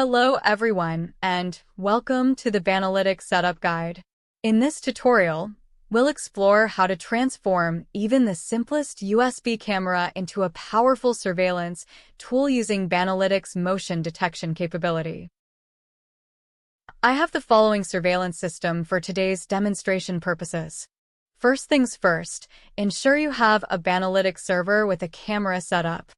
Hello everyone, and welcome to the Banalytics Setup Guide. In this tutorial, we'll explore how to transform even the simplest USB camera into a powerful surveillance tool using Banalytics' motion detection capability. I have the following surveillance system for today's demonstration purposes. First things first, ensure you have a Banalytics server with a camera set up.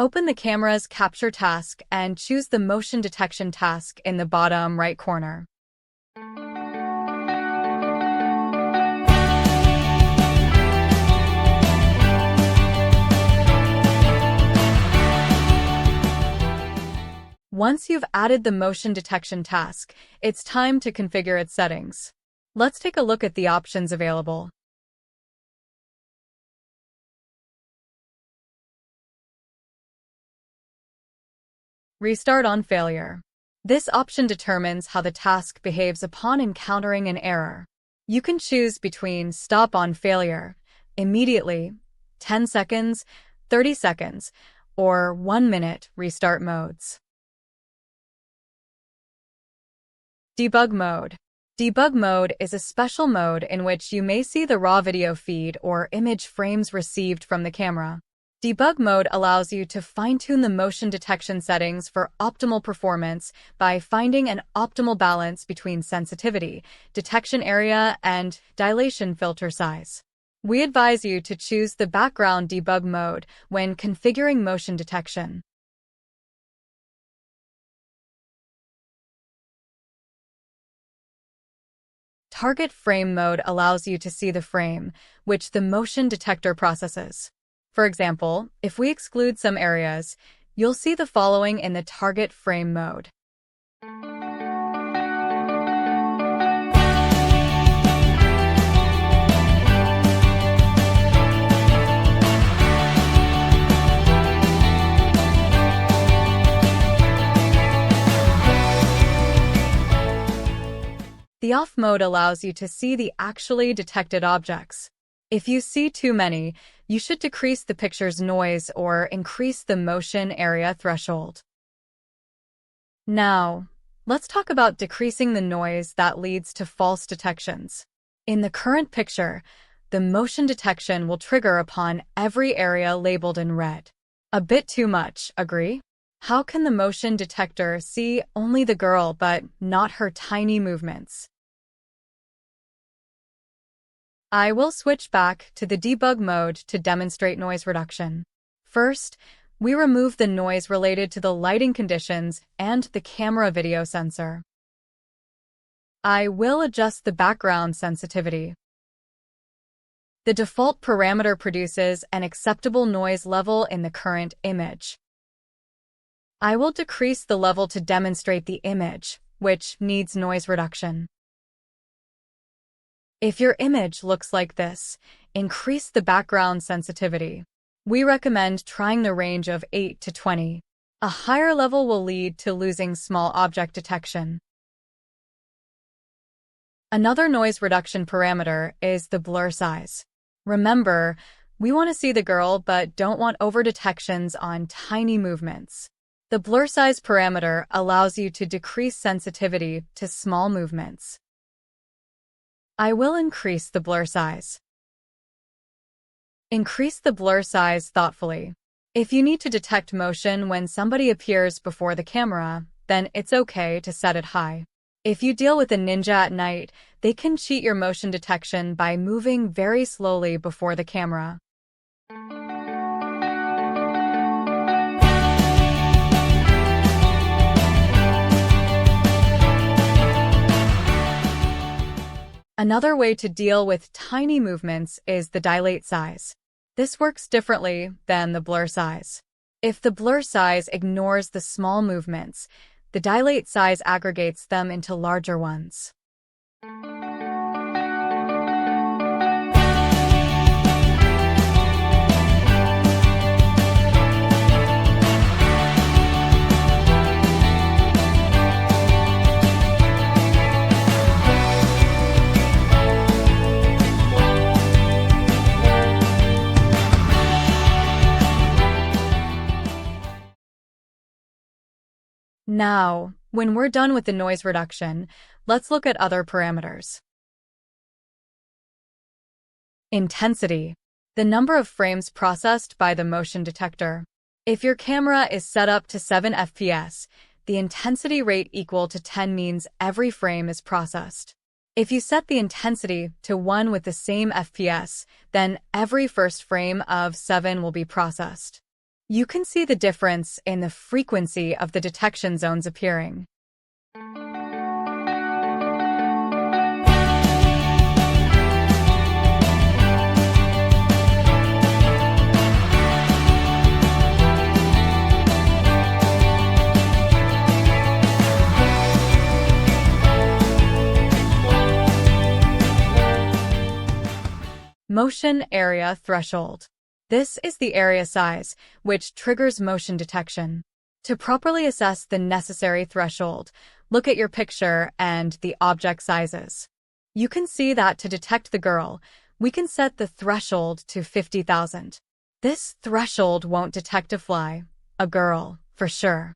Open the camera's capture task and choose the motion detection task in the bottom right corner. Once you've added the motion detection task, it's time to configure its settings. Let's take a look at the options available. Restart on failure. This option determines how the task behaves upon encountering an error. You can choose between stop on failure, immediately, 10 seconds, 30 seconds, or 1 minute restart modes. Debug mode. Debug mode is a special mode in which you may see the raw video feed or image frames received from the camera. Debug mode allows you to fine-tune the motion detection settings for optimal performance by finding an optimal balance between sensitivity, detection area, and dilation filter size. We advise you to choose the background debug mode when configuring motion detection. Target frame mode allows you to see the frame, which the motion detector processes. For example, if we exclude some areas, you'll see the following in the target frame mode. The off mode allows you to see the actually detected objects. If you see too many, you should decrease the picture's noise or increase the motion area threshold. Now, let's talk about decreasing the noise that leads to false detections. In the current picture, the motion detection will trigger upon every area labeled in red. A bit too much, agree? How can the motion detector see only the girl but not her tiny movements? I will switch back to the debug mode to demonstrate noise reduction. First, we remove the noise related to the lighting conditions and the camera video sensor. I will adjust the background sensitivity. The default parameter produces an acceptable noise level in the current image. I will decrease the level to demonstrate the image, which needs noise reduction. If your image looks like this, increase the background sensitivity. We recommend trying the range of 8 to 20. A higher level will lead to losing small object detection. Another noise reduction parameter is the blur size. Remember, we want to see the girl but don't want over-detections on tiny movements. The blur size parameter allows you to decrease sensitivity to small movements. I will increase the blur size. Increase the blur size thoughtfully. If you need to detect motion when somebody appears before the camera, then it's okay to set it high. If you deal with a ninja at night, they can cheat your motion detection by moving very slowly before the camera. Another way to deal with tiny movements is the dilate size. This works differently than the blur size. If the blur size ignores the small movements, the dilate size aggregates them into larger ones. Now, when we're done with the noise reduction, let's look at other parameters. Intensity, the number of frames processed by the motion detector. If your camera is set up to 7 FPS, the intensity rate equal to 10 means every frame is processed. If you set the intensity to 1 with the same FPS, then every first frame of 7 will be processed. You can see the difference in the frequency of the detection zones appearing. Motion area threshold. This is the area size, which triggers motion detection. To properly assess the necessary threshold, look at your picture and the object sizes. You can see that to detect the girl, we can set the threshold to 50,000. This threshold won't detect a fly, a girl, for sure.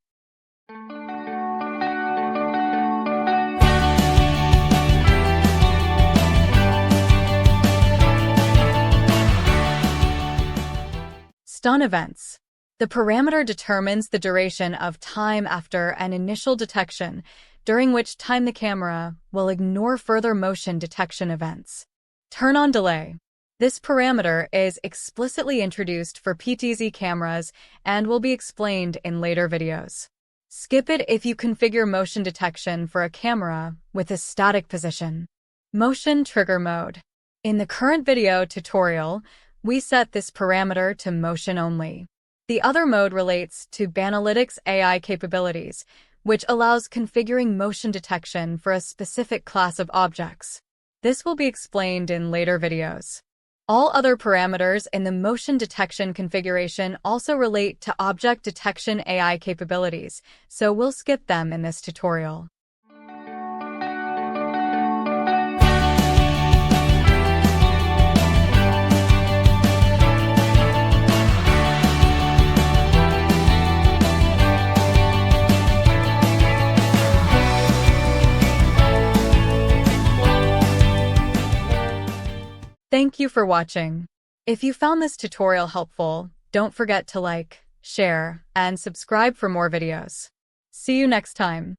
Stun events. The parameter determines the duration of time after an initial detection, during which time the camera will ignore further motion detection events. Turn on delay. This parameter is explicitly introduced for PTZ cameras and will be explained in later videos. Skip it if you configure motion detection for a camera with a static position. Motion trigger mode. In the current video tutorial, we set this parameter to motion only. The other mode relates to Banalytics AI capabilities, which allows configuring motion detection for a specific class of objects. This will be explained in later videos. All other parameters in the motion detection configuration also relate to object detection AI capabilities, so we'll skip them in this tutorial. Thank you for watching. If you found this tutorial helpful, don't forget to like, share, and subscribe for more videos. See you next time.